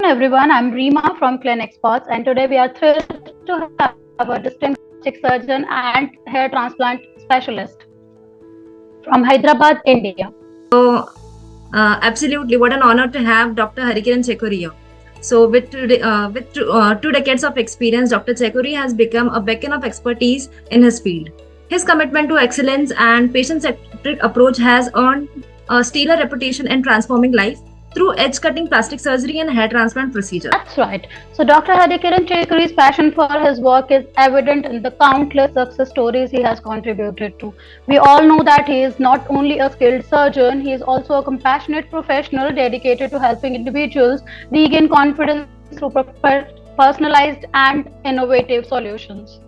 everyone. I'm Reema from ClinicSpots, and today we are thrilled to have a distinguished plastic surgeon and hair transplant specialist from Hyderabad, India. So, absolutely, what an honor to have Dr. Harikiran Chekuri here. So, with 2 decades of experience, Dr. Chekuri has become a beacon of expertise in his field. His commitment to excellence and patient-centric approach has earned a stellar reputation in transforming life through edge-cutting plastic surgery and hair transplant procedures. That's right. So, Dr. Harikiran Chekuri's passion for his work is evident in the countless success stories he has contributed to. We all know that he is not only a skilled surgeon, he is also a compassionate professional dedicated to helping individuals regain confidence through personalized and innovative solutions.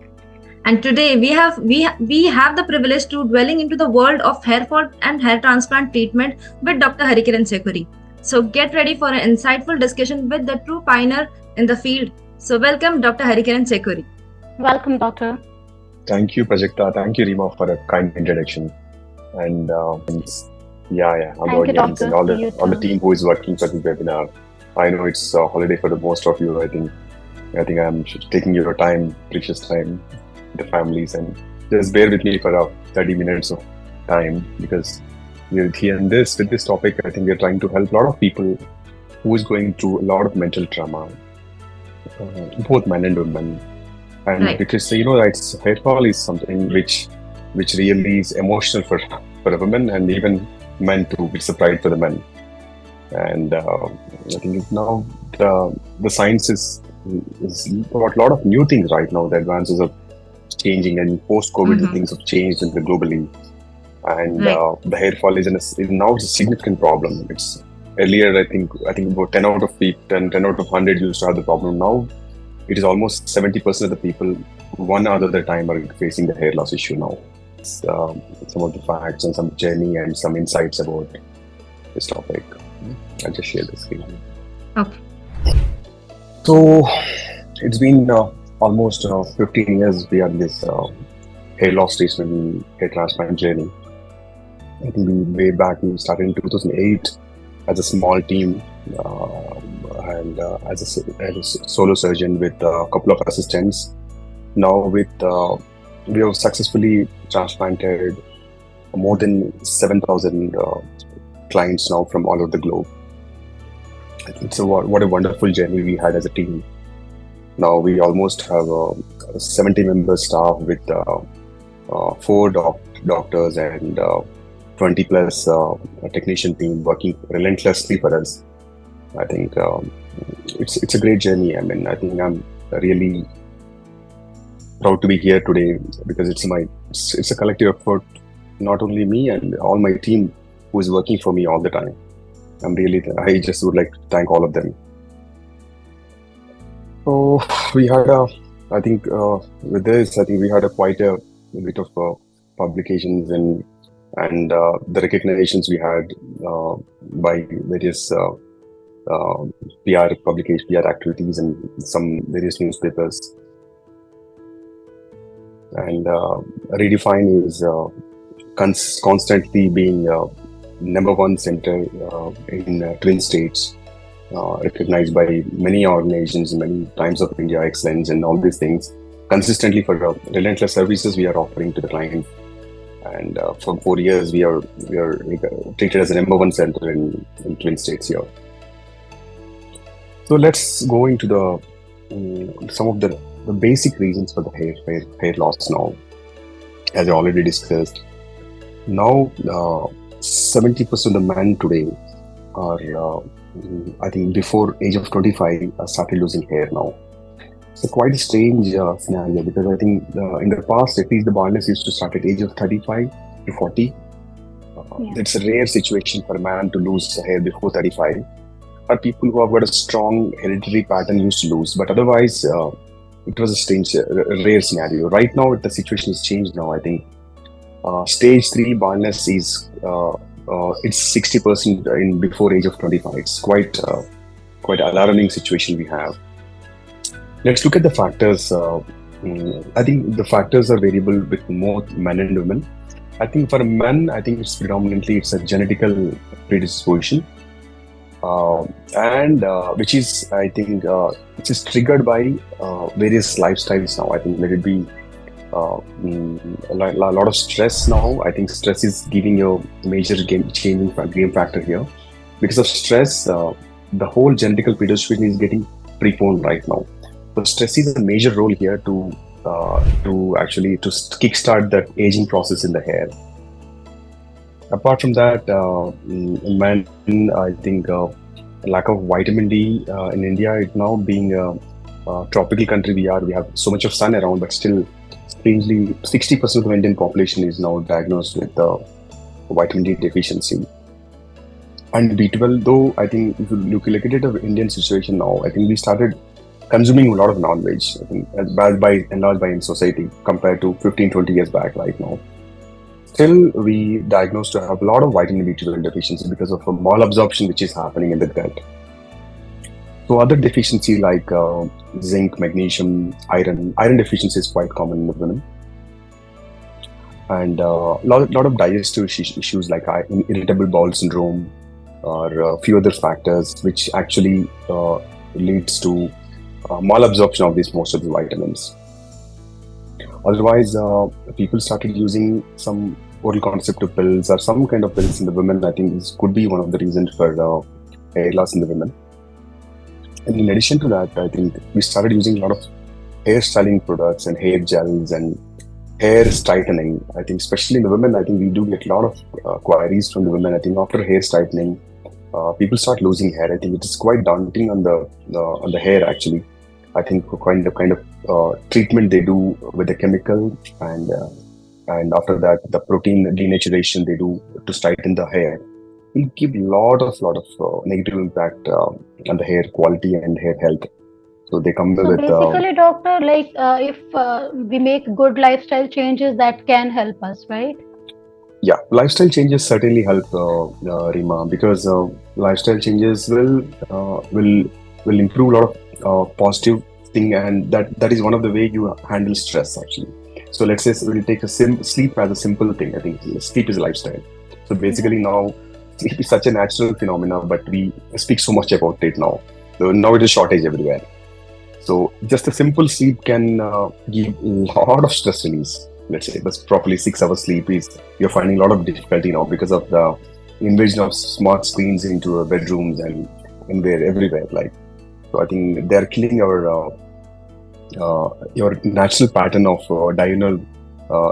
And today we have the privilege to dwelling into the world of hair fall and hair transplant treatment with Dr. Harikiran Chekuri. So get ready for an insightful discussion with the true pioneer in the field. So welcome Dr. Harikiran Chekuri. Welcome, Doctor. Thank you, Prajkta. Thank you, Reema, for a kind introduction. And all the audience and all the team who is working for this webinar. I know it's a holiday for the most of you. I think I'm taking your time, precious time, the families, and just bear with me for 30 minutes of time because we're here in with this topic. I think we're trying to help a lot of people who is going through a lot of mental trauma, both men and women. And right. Because hair fall is something which really is emotional for a woman and even men too. It's a pride for the men. And I think now the science is about a lot of new things right now. The advances are changing, and post-COVID things have changed globally. And the hair fall is now it's a significant problem. It's earlier I think about 10 out of 100 used to have the problem. Now it is almost 70% of the people one other the time are facing the hair loss issue now. Some of the facts and some journey and some insights about this topic. I'll just share the screen. Okay. So it's been almost 15 years we are in this hair loss treatment, hair transplant journey. I think way back we started in 2008 as a small team and as a solo surgeon with a couple of assistants. Now we have successfully transplanted more than 7,000 clients now from all over the globe. I think so. What a wonderful journey we had as a team. Now we almost have a 70-member staff with 4 doctors and 20 plus technician team working relentlessly for us. I think it's a great journey. I mean, I think I'm really proud to be here today because it's a collective effort, not only me and all my team who is working for me all the time. I just would like to thank all of them. So we had with this, I think we had quite a bit of publications and the recognitions we had by various PR publications, PR activities, and some various newspapers. And Redefine is constantly being #1 center in Twin States, recognized by many organizations, many Times of India Excellence, and all these things. Consistently for relentless services we are offering to the client. And for 4 years, we are treated as a #1 center in Twin States here. So let's go into some of the basic reasons for the hair loss now. As I already discussed, now 70% of the men today are, I think, before age of 25 started losing hair now. It's quite a strange scenario because I think in the past, at least the baldness used to start at age of 35 to 40. It's a rare situation for a man to lose hair before 35. Or people who have got a strong hereditary pattern used to lose, but otherwise it was a strange, rare scenario. Right now, the situation has changed now. I think stage 3 baldness is it's 60% in before age of 25. It's quite alarming situation we have. Let's look at the factors. I think the factors are variable with more men and women. I think for men, I think it's predominantly a genetical predisposition. and which is, I think, which is triggered by various lifestyles now. I think let it be a lot of stress now. I think stress is giving you a major game factor here. Because of stress, the whole genetical predisposition is getting preponed right now. So stress is a major role here to actually to kickstart that aging process in the hair. Apart from that, men, I think lack of vitamin D in India, it now being a tropical country we have so much of sun around, but still, strangely, 60% of the Indian population is now diagnosed with vitamin D deficiency. And B12, though, I think if you look at the Indian situation now, I think we started consuming a lot of non-veg, I think, by and large by in society compared to 15-20 years back right now. Still, we diagnosed to have a lot of vitamin B12 deficiency because of a malabsorption which is happening in the gut. So other deficiency like zinc, magnesium, iron deficiency is quite common in the women. And lot of digestive issues like irritable bowel syndrome or a few other factors which actually leads to malabsorption of most of the vitamins. Otherwise, people started using some oral contraceptive pills or some kind of pills in the women. I think this could be one of the reasons for hair loss in the women. And in addition to that, I think we started using a lot of hair styling products and hair gels and hair straightening. I think especially in the women, I think we do get a lot of queries from the women. I think after hair straightening, people start losing hair. I think it is quite daunting on the hair actually. I think kind of treatment they do with the chemical and after that the protein denaturation they do to straighten the hair will give lot of negative impact on the hair quality and hair health. So they come with basically, doctor, like if we make good lifestyle changes, that can help us, right? Yeah, lifestyle changes certainly help, Reema, because lifestyle changes will improve a lot of positive thing, and that is one of the way you handle stress actually. So let's say we'll take sleep as a simple thing. I think sleep is a lifestyle. So basically now sleep is such a natural phenomena, but we speak so much about it now. So now it is shortage everywhere. So just a simple sleep can give a lot of stress release. Let's say, but properly 6 hours sleep you're finding a lot of difficulty now because of the invasion of smart screens into bedrooms and everywhere. Like, so I think they're killing your natural pattern of diurnal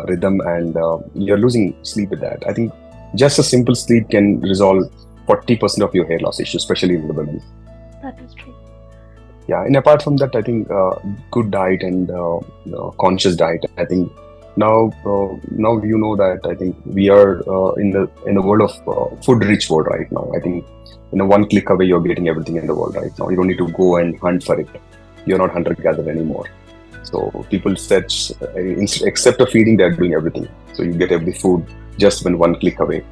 rhythm, and you're losing sleep with that. I think just a simple sleep can resolve 40% of your hair loss issues, especially in the women. That is true. Yeah, and apart from that, I think good diet and conscious diet. I think now you know that I think we are in the world of food-rich world right now. I think one click away you're getting everything in the world right now. You don't need to go and hunt for it. You're not hunter-gatherer anymore. So people search, except of feeding, they're doing everything. So you get every food just when one click away.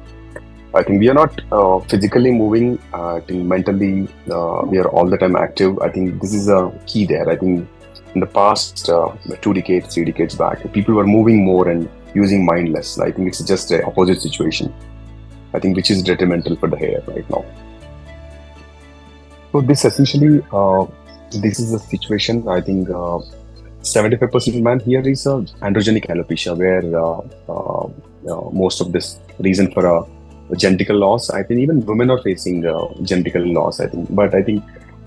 I think we are not physically moving. I think mentally we are all the time active. I think this is a key there. I think in the past 2 decades, 3 decades back, people were moving more and using mind less. I think it's just the opposite situation. I think which is detrimental for the hair right now. So this essentially, this is the situation. I think 75% of man here is androgenic alopecia, where most of this reason for genetical loss. I think even women are facing genetical loss. I think, but I think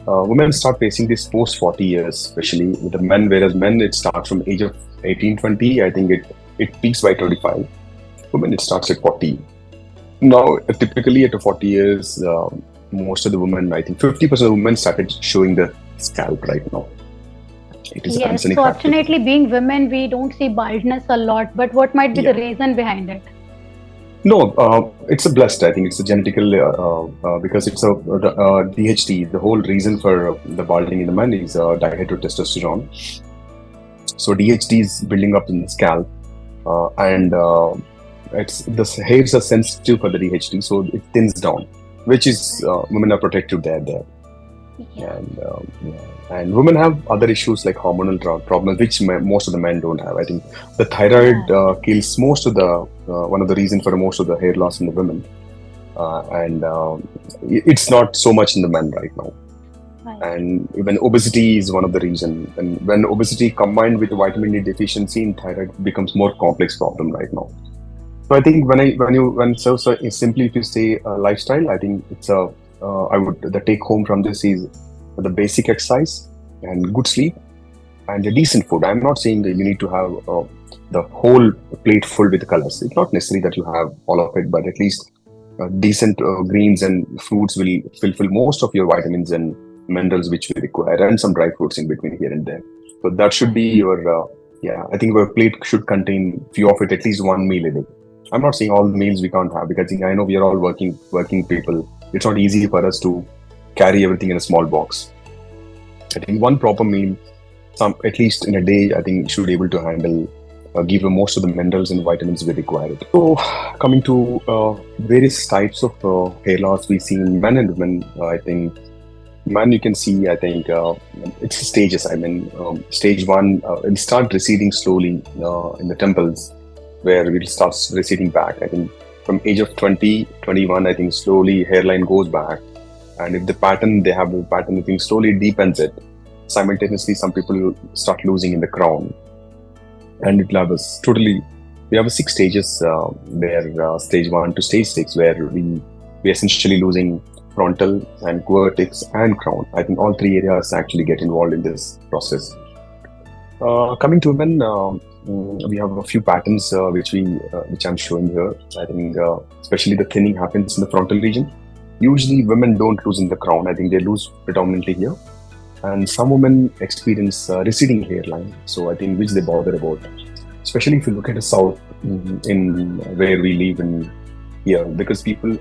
women start facing this post 40 years, especially with the men. Whereas men, it starts from age of 18, 20. I think it peaks by 25. Women, it starts at 40. Now, typically at 40 years, most of the women, I think 50% of women started showing the scalp right now. It is yes, fortunately, being women, we don't see baldness a lot. But what might be the reason behind it? No, it's a blessed. I think it's a genetical because it's a DHT. The whole reason for the balding in the men is dihydrotestosterone. So DHT is building up in the scalp, and the hairs are sensitive for the DHT, so it thins down, which is women are protected there. Yeah. And women have other issues like hormonal problems, which most of the men don't have. I think the thyroid kills most of the one of the reasons for most of the hair loss in the women. and it's not so much in the men right now. Right. And even obesity is one of the reasons. And when obesity combined with vitamin D deficiency in thyroid becomes more complex problem right now. So I think so simply if you say lifestyle, I think it's the take home from this is the basic exercise and good sleep and a decent food. I'm not saying that you need to have the whole plate full with colors. It's not necessary that you have all of it, but at least decent greens and fruits will fulfill most of your vitamins and minerals which we require, and some dry fruits in between here and there. So that should be your I think your plate should contain few of it, at least one meal a day. I'm not saying all the meals we can't have, because I know we are all working people. It's not easy for us to carry everything in a small box. I think one proper meal, at least in a day, I think should be able to handle, give most of the minerals and vitamins we require. So coming to various types of hair loss we see in men and women, I think man, you can see, I think it's stages. I mean, stage one, it'll start receding slowly in the temples, where it starts receding back. I think from age of 20, 21, I think slowly hairline goes back. And if they have the pattern, I think slowly deepens it. Simultaneously, some people start losing in the crown. And it levels totally. We have 6 stages where stage 1 to stage 6, where we essentially losing frontal and vertex and crown. I think all 3 areas actually get involved in this process. Coming to women, we have a few patterns which I'm showing here. I think especially the thinning happens in the frontal region. Usually women don't lose in the crown. I think they lose predominantly here. And some women experience receding hairline. So I think which they bother about. Especially if you look at the south, in where we live in here, because people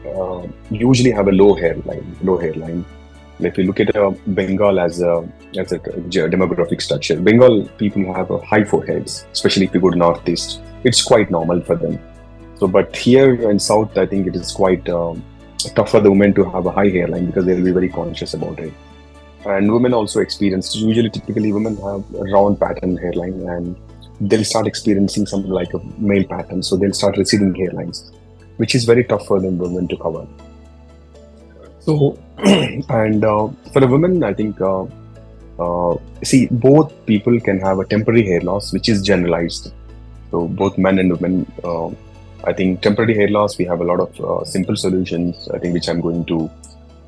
usually have a low hairline. If you look at Bengal as a demographic structure, Bengal people have high foreheads, especially if you go to northeast. It's quite normal for them. So, but here in south, I think it is quite tough for the women to have a high hairline, because they'll be very conscious about it. And women also experience, typically women have a round pattern hairline, and they'll start experiencing something like a male pattern. So they'll start receding hairlines, which is very tough for the women to cover. So, and for a woman, I think, both people can have a temporary hair loss, which is generalized. So both men and women, I think temporary hair loss, we have a lot of simple solutions, I think, which I'm going to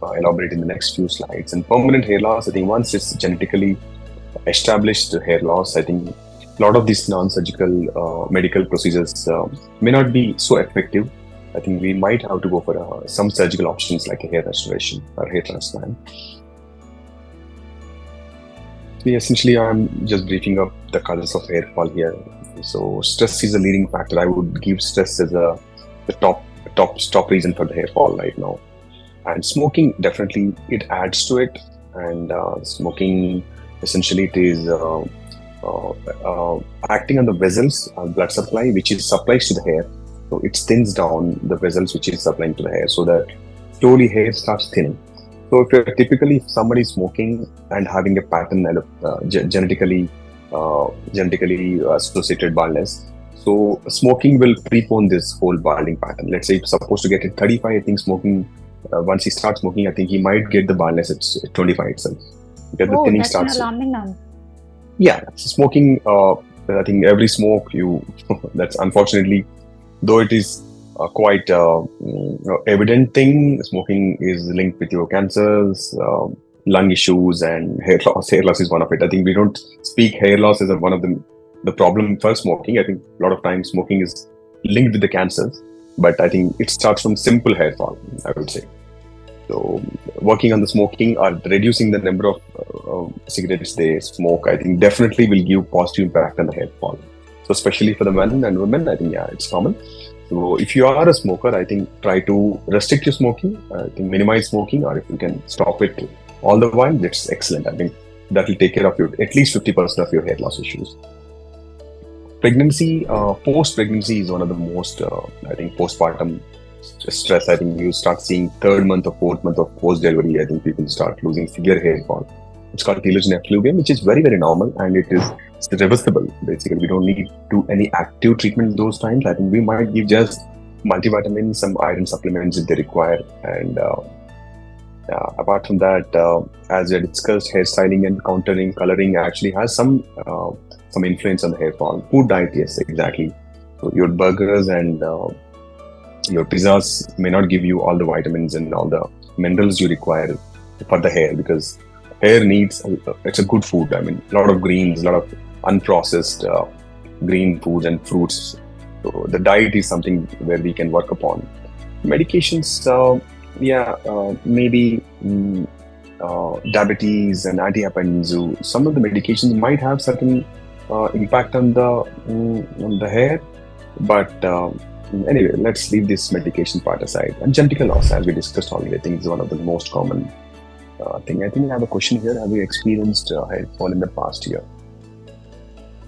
elaborate in the next few slides. And permanent hair loss, I think once it's genetically established hair loss, I think a lot of these non-surgical medical procedures may not be so effective. I think we might have to go for some surgical options like a hair restoration or hair transplant. Essentially, I'm just briefing up the causes of hair fall here. So stress is a leading factor. I would give stress as the top reason for the hair fall right now. And smoking, definitely, it adds to it. And smoking, essentially, it is acting on the vessels, blood supply, which is supplies to the hair. So it thins down the vessels which is supplying to the hair, so that slowly hair starts thinning. So if somebody is smoking and having a pattern and genetically associated baldness, so smoking will prepone this whole balding pattern. Let's say if supposed to get it 35, I think smoking, once he starts smoking, I think he might get the baldness at 25 itself. Because the thinning starts. An alarming number. Yeah, so smoking, I think every smoke that's unfortunately, though it is quite evident thing, smoking is linked with your cancers, lung issues, and hair loss. Hair loss is one of it. I think we don't speak hair loss as one of the problem for smoking. I think a lot of times smoking is linked with the cancers, but I think it starts from simple hair fall, I would say. So working on the smoking or reducing the number of cigarettes they smoke, I think definitely will give positive impact on the hair fall. So especially for the men and women, I think, it's common. So if you are a smoker, I think try to restrict your smoking, I think minimize smoking, or if you can stop it all the while, that's excellent. I think that will take care of at least 50% of your hair loss issues. Pregnancy, post-pregnancy is one of the most, I think, postpartum stress. I think you start seeing 3rd month or 4th month of post-delivery, I think people start losing severe hair fall. It's called telogen effluvium, which is very, very normal, and it's reversible. Basically, we don't need to do any active treatment those times. I think we might give just multivitamins, some iron supplements if they require. And apart from that, as we discussed, hairstyling and countering coloring actually has some influence on the hair fall. Food diet, yes, exactly. So your burgers and your pizzas may not give you all the vitamins and all the minerals you require for the hair, because hair needs, it's a good food. I mean, a lot of greens, a lot of unprocessed green foods and fruits. So the diet is something where we can work upon. Medications, maybe diabetes and antihypertensive. Some of the medications might have certain impact on the hair, but anyway, let's leave this medication part aside. And genital loss, as we discussed already, I think is one of the most common thing. I think I have a question here. Have you experienced hair fall in the past year?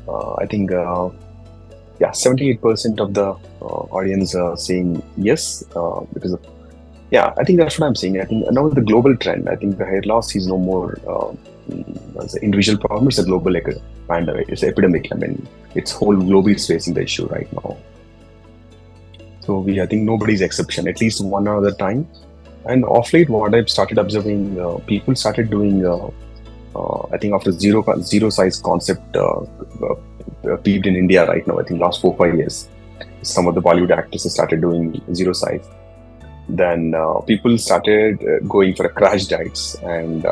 I think 78% of the audience are saying yes, because of, I think that's what I'm saying. I think now the global trend, I think the hair loss is no more as an individual problem, it's a global pandemic, it's an epidemic. I mean, it's whole globe is facing the issue right now. So I think nobody's exception, at least one other time. And off late, what I've started observing, people started doing, I think after zero size concept peaked in India right now, I think last 4-5 years, some of the Bollywood actresses started doing zero size. Then people started going for a crash diets, and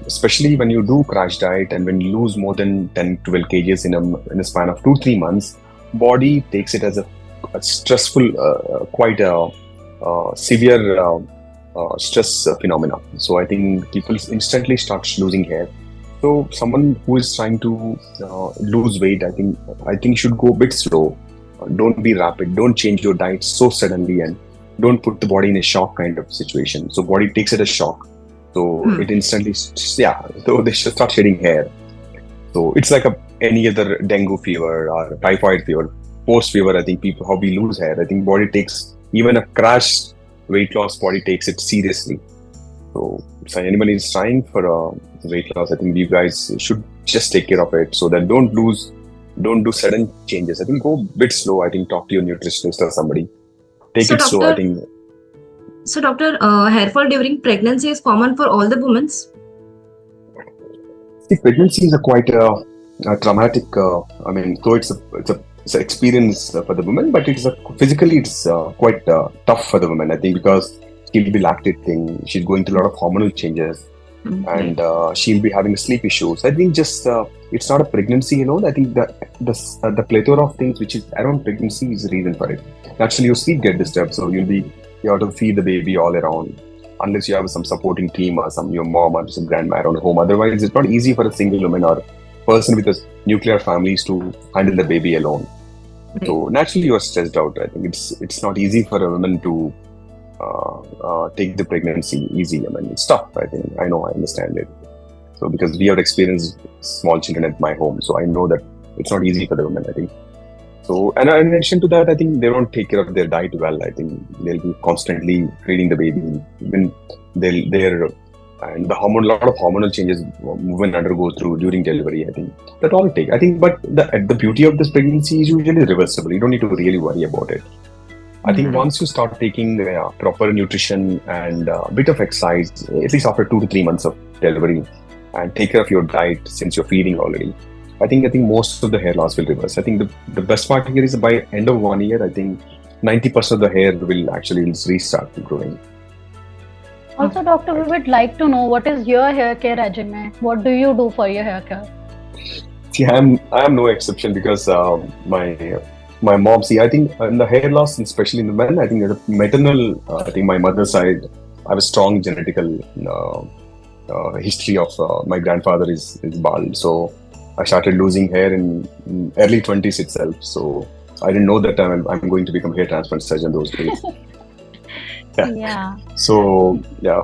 especially when you do crash diet and when you lose more than 10-12 kgs in a span of 2-3 months, body takes it as a stressful, quite a severe stress phenomena. So I think people instantly start losing hair. So someone who is trying to lose weight, I think should go a bit slow. Don't be rapid. Don't change your diet so suddenly, and don't put the body in a shock kind of situation. So body takes it as shock. So it instantly, so they should start shedding hair. So it's like any other dengue fever or typhoid fever, post fever. I think people, how we lose hair, I think body takes, even a crash weight loss, body takes it seriously. So if anyone is trying for weight loss, I think you guys should just take care of it, so that don't do sudden changes. I think go a bit slow. I think talk to your nutritionist or somebody. Take it slow, I think. So doctor, hair fall during pregnancy is common for all the women? See, pregnancy is a quite a traumatic, I mean, so it's an experience for the woman, but physically it's quite tough for the woman, I think, because she'll be lactating, she's going through a lot of hormonal changes, and she'll be having sleep issues. I think just it's not a pregnancy alone. I think the plethora of things which is around pregnancy is the reason for it. Naturally, your sleep get disturbed, so you have to feed the baby all around, unless you have some supporting team or your mom or some grandma around home. Otherwise, it's not easy for a single woman or person with a nuclear families to handle the baby alone. So naturally, you are stressed out. I think it's not easy for a woman to take the pregnancy easy. I mean, it's tough. I understand it. So because we have experienced small children at my home, so I know that it's not easy for the women, I think. So, and in addition to that, I think they don't take care of their diet well. I think they'll be constantly feeding the baby. Even and lot of hormonal changes women undergo through during delivery. I think that all it takes. I think, but the beauty of this pregnancy is usually reversible. You don't need to really worry about it. I think once you start taking proper nutrition and a bit of exercise, at least after 2 to 3 months of delivery, and take care of your diet since you're feeding already, I think most of the hair loss will reverse. I think the best part here is by end of 1 year, I think 90% of the hair will actually restart growing. Also, doctor, we would like to know, what is your hair care regimen? What do you do for your hair care? See, I am no exception, because my mom, I think in the hair loss, especially in the men, I think the maternal, I think my mother's side, I have a strong genetical history of my grandfather is bald. So I started losing hair in early 20s itself. So I didn't know that I'm going to become a hair transplant surgeon those days. So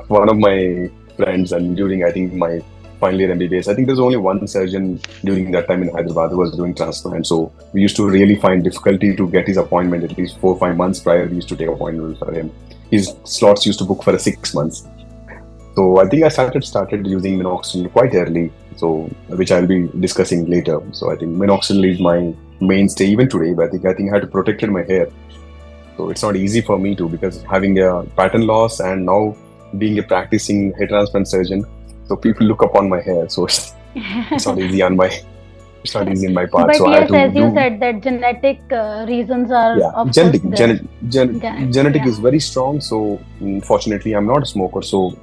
one of my friends, and during I think my final year MBBS, I think there's only one surgeon during that time in Hyderabad who was doing transplant. So we used to really find difficulty to get his appointment. At least 4 or 5 months prior, we used to take appointment for him. His slots used to book for 6 months. So I think I started using Minoxidil quite early, so which I'll be discussing later. So I think Minoxidil is my mainstay even today. But I think I had to protect my hair. So it's not easy for me to, because having a pattern loss and now being a practicing hair transplant surgeon, so people look upon my hair. So it's not easy on my, it's not easy in my part. But So I yes, have to as you do, said, that genetic reasons are yeah, of course there. genetic Yeah. is very strong. So fortunately, I'm not a smoker. So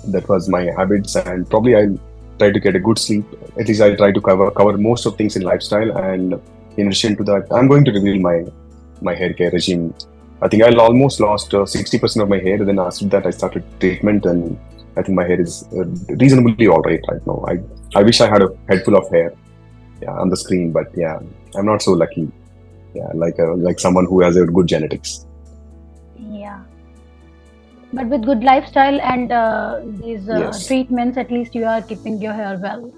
that was my habits, and probably I'll try to get a good sleep. At least I'll try to cover most of things in lifestyle. And in addition to that, I'm going to reveal my hair care regime. I think I almost lost 60% of my hair. Then after that, I started treatment, and I think my hair is reasonably all right now. I wish I had a head full of hair, yeah, on the screen, but yeah, I'm not so lucky. Yeah, like someone who has a good genetics. Yeah. But with good lifestyle and these Yes. treatments, at least you are keeping your hair well.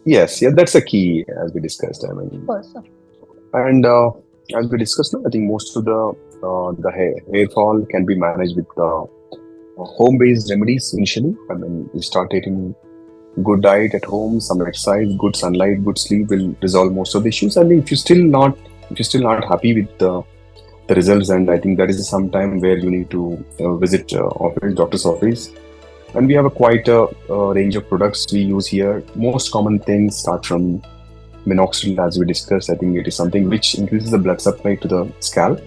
Yes, yeah, that's a key, as we discussed. I mean, Of course. and as we discussed now, I think most of the hair fall can be managed with home-based remedies initially. I mean, you start taking good diet at home, some exercise, good sunlight, good sleep will resolve most of the issues. I mean, if you're still not happy with the results, and I think that is some time where you need to visit doctor's office. And we have a quite a range of products we use here. Most common things start from Minoxidil, as we discussed. I think it is something which increases the blood supply to the scalp.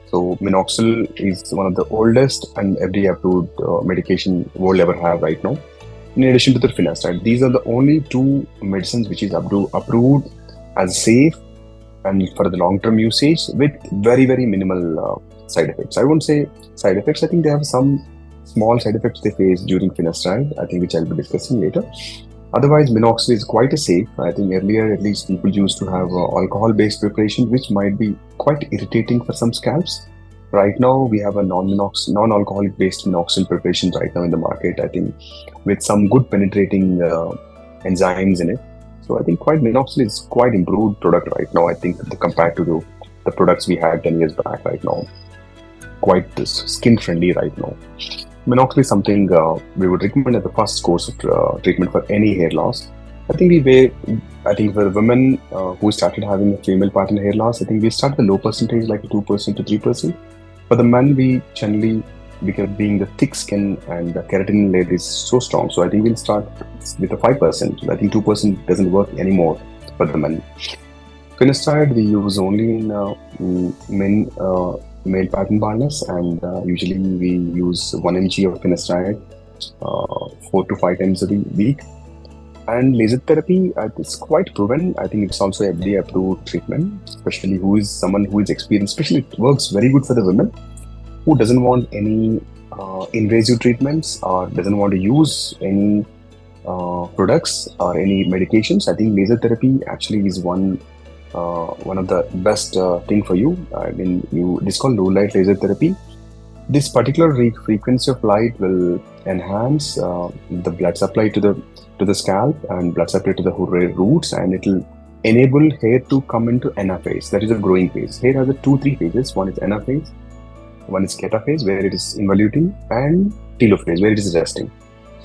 So Minoxidil is one of the oldest and FDA-approved medication world ever have right now. In addition to the finasteride, these are the only two medicines which is approved as safe and for the long-term usage with very, very minimal side effects. I won't say side effects. I think they have some small side effects they face during finasteride, I think, which I'll be discussing later. Otherwise, Minoxidil is quite a safe. I think earlier, at least, people used to have alcohol-based preparation, which might be quite irritating for some scalps. Right now, we have a non-alcoholic based Minoxidil preparation right now in the market, I think, with some good penetrating enzymes in it. So I think Minoxidil is quite improved product right now, I think, compared to the products we had 10 years back right now. Quite skin friendly right now. Minoxidil is something we would recommend as the first course of treatment for any hair loss. I think for women who started having a female partner hair loss, I think we start the low percentage, like 2% to 3%. For the men, we generally, because being the thick skin and the keratin layer is so strong, so I think we'll start with a 5%. I think 2% doesn't work anymore for the men. Finasteride we use only in men. Male pattern baldness, and usually we use 1 mg of finasteride 4 to 5 times a week. And laser therapy, it's quite proven. I think it's also FDA approved treatment, especially someone who is experienced. Especially it works very good for the women who doesn't want any invasive treatments or doesn't want to use any products or any medications. I think laser therapy actually is one of the best thing for you. I mean, this is called low light laser therapy. This particular frequency of light will enhance the blood supply to the scalp and blood supply to the roots, and it will enable hair to come into anaphase. That is a growing phase. Hair has 2-3 phases. One is anaphase, one is cataphase, where it is involuting, and telophase, where it is resting.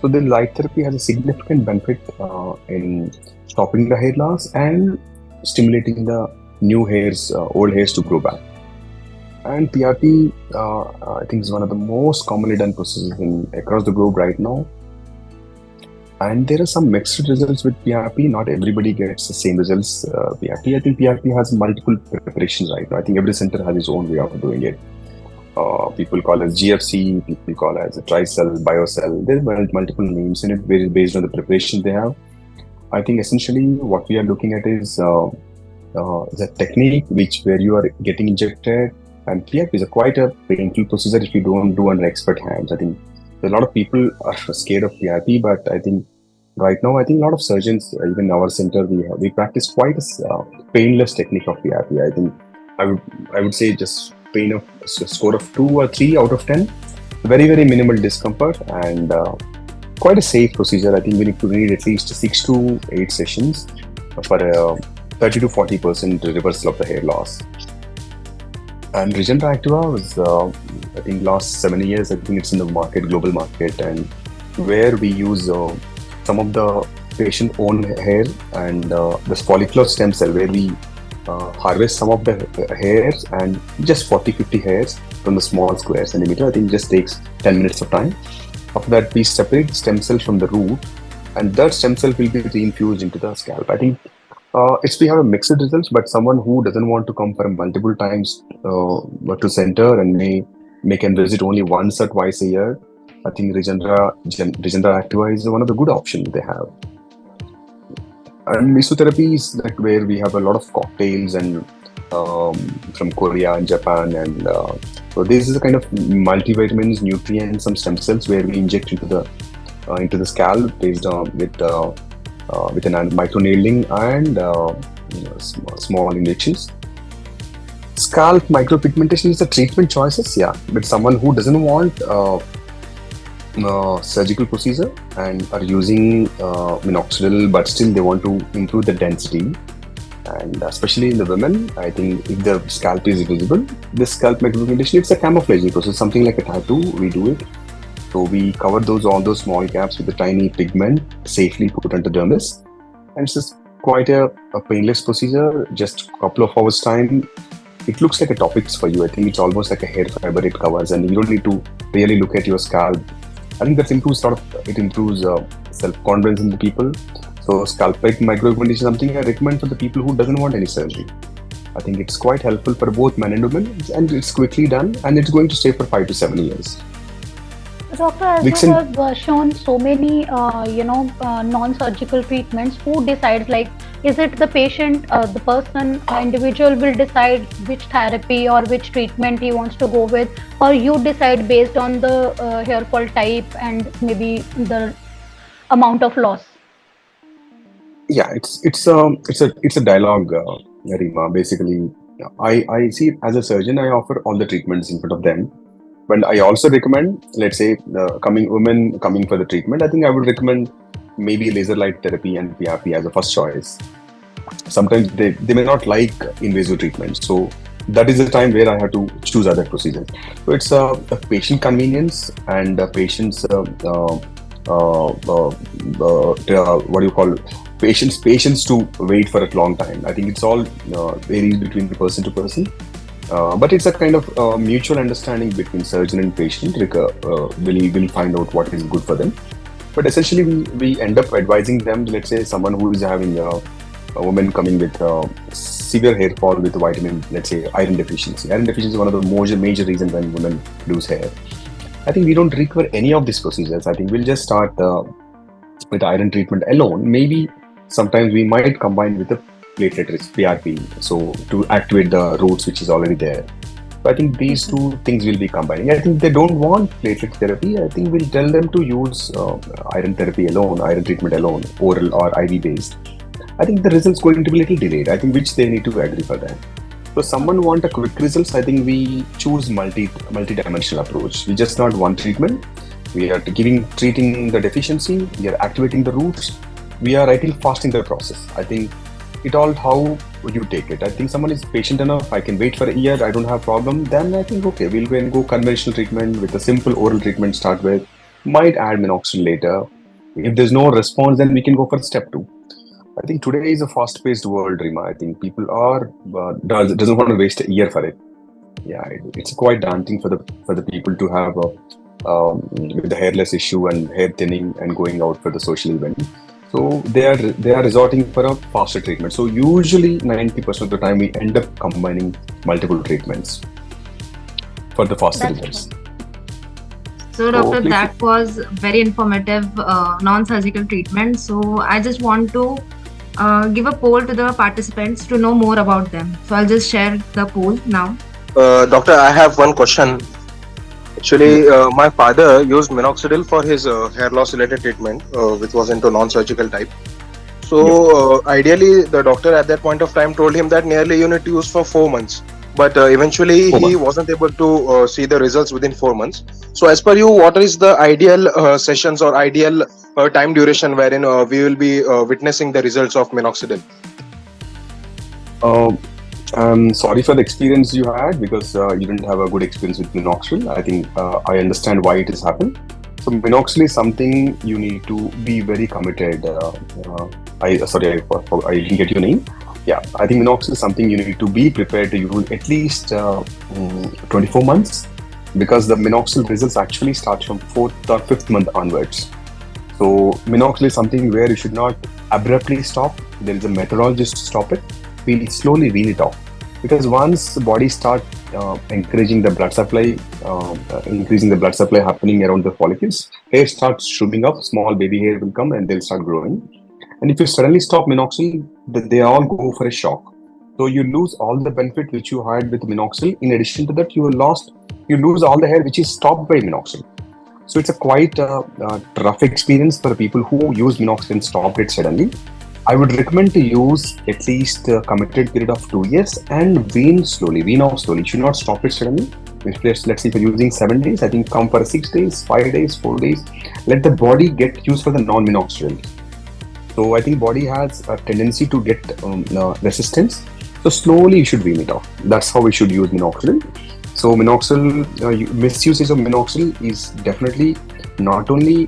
So the light therapy has a significant benefit in stopping the hair loss and stimulating the new hairs, old hairs to grow back. And PRP, I think, is one of the most commonly done procedures across the globe right now. And there are some mixed results with PRP. Not everybody gets the same results. PRP, I think PRP has multiple preparations right now. I think every center has its own way of doing it. People call it GFC, people call it as a tricell, biocell. There are multiple names in it based on the preparation they have. I think essentially what we are looking at is the technique where you are getting injected, and PRP is quite a painful procedure if you don't do under expert hands. I think a lot of people are scared of PRP, but I think right now, I think a lot of surgeons, even our center, we practice quite a painless technique of PRP. I think I would say just pain of a score of 2 or 3 out of 10. Very, very minimal discomfort, and quite a safe procedure. I think we need at least 6 to 8 sessions for a 30 to 40% reversal of the hair loss. And Regenera Activa was, I think, last 7 years, I think it's in the market, global market, and where we use some of the patient own hair and this follicular stem cell, where we harvest some of the hairs and just 40-50 hairs from the small square centimeter. I think it just takes 10 minutes of time. After that, we separate the stem cell from the root, and that stem cell will be reinfused into the scalp. I think it's we have a mixed results, but someone who doesn't want to come for multiple times to center and may can visit only once or twice a year, I think Regenera Activa is one of the good options they have. And mesotherapy is like where we have a lot of cocktails and from Korea and Japan, and so this is a kind of multivitamins, nutrients, some stem cells where we inject into the scalp based on with an micro needling and small injections. Scalp micropigmentation is a treatment choices, yeah, but someone who doesn't want surgical procedure and are using minoxidil, but still they want to improve the density, and especially in the women, I think if the scalp is visible, this scalp micropigmentation, it's a camouflaging process, something like a tattoo. We do it, so we cover all those small gaps with a tiny pigment, safely put under dermis, and it's just quite a painless procedure. Just a couple of hours time. It looks like a topics for you. I think it's almost like a hair fiber it covers, and you don't need to really look at your scalp. I think that improves self-confidence in the people. So scalp micropigmentation is something I recommend for the people who doesn't want any surgery. I think it's quite helpful for both men and women, and it's quickly done, and it's going to stay for 5 to 7 years. Doctor, as you have shown so many, non-surgical treatments, who decides, like, is it the patient, the person, individual will decide which therapy or which treatment he wants to go with, or you decide based on the hair fall type and maybe the amount of loss? Yeah, it's a dialogue, Reema. Basically, I see it as a surgeon. I offer all the treatments in front of them. But I also recommend, let's say, the women coming for the treatment, I think I would recommend maybe laser light therapy and PRP as a first choice. Sometimes they may not like invasive treatment, so that is the time where I have to choose other procedures. So it's a patient convenience and a patient's patience to wait for a long time. I think it's all varies between person to person. But it's a kind of mutual understanding between surgeon and patient. Will find out what is good for them. But essentially, we end up advising them. Let's say someone who is having a woman coming with severe hair fall with vitamin, let's say iron deficiency. Iron deficiency is one of the major reasons when women lose hair. I think we don't require any of these procedures. I think we'll just start with iron treatment alone. Maybe sometimes we might combine with the platelet rich PRP, so to activate the roots which is already there. So I think these two things will be combining. I think they don't want platelet therapy. I think we'll tell them to use iron therapy alone, iron treatment alone, oral or IV based. I think the results going to be a little delayed. I think which they need to agree for that. So someone want a quick results. I think we choose multi-dimensional approach. We just not one treatment. We are treating the deficiency. We are activating the roots. We are fasting the process. I think it all how you take it. I think someone is patient enough. I can wait for a year. I don't have problem. Then I think okay, we'll go and go conventional treatment with a simple oral treatment. Start with. Might add minoxidil later. If there's no response, then we can go for step 2. I think today is a fast-paced world, Reema. I think people are doesn't want to waste a year for it. Yeah, it's quite daunting for the people to have with the hairless issue and hair thinning and going out for the social event. So they are resorting for a faster treatment. So usually 90% of the time we end up combining multiple treatments for the faster results. So doctor, that was very informative non-surgical treatment. So I just want to give a poll to the participants to know more about them. So I'll just share the poll now. Doctor, I have one question. Actually, my father used minoxidil for his hair loss related treatment, which was into non-surgical type. So ideally, the doctor at that point of time told him that nearly you need to use for 4 months. But eventually, he wasn't able to see the results within 4 months. So as per you, what is the ideal sessions or ideal time duration wherein we will be witnessing the results of minoxidil? I'm sorry for the experience you had because you didn't have a good experience with minoxidil. I think I understand why it has happened. So minoxidil is something you need to be very committed. I didn't get your name. Yeah, I think minoxidil is something you need to be prepared to use at least 24 months, because the minoxidil results actually start from 4th or 5th month onwards. So minoxidil is something where you should not abruptly stop. There is a methodology to stop it. We slowly wean it off, because once the body starts encouraging the blood supply, increasing the blood supply happening around the follicles, hair starts shrimping up. Small baby hair will come and they'll start growing. And if you suddenly stop minoxidil, they all go for a shock. So you lose all the benefit which you had with minoxidil. In addition to that, you lose all the hair which is stopped by minoxidil. So it's a quite rough experience for people who use minoxidil and stopped it suddenly. I would recommend to use at least a committed period of 2 years and wean off slowly. You should not stop it suddenly. Let's say if you're using 7 days, I think come for 6 days, 5 days, 4 days. Let the body get used for the non-minoxidil. So I think body has a tendency to get resistance. So slowly you should wean it off. That's how we should use minoxidil. So minoxidil, misuse of minoxidil is definitely not only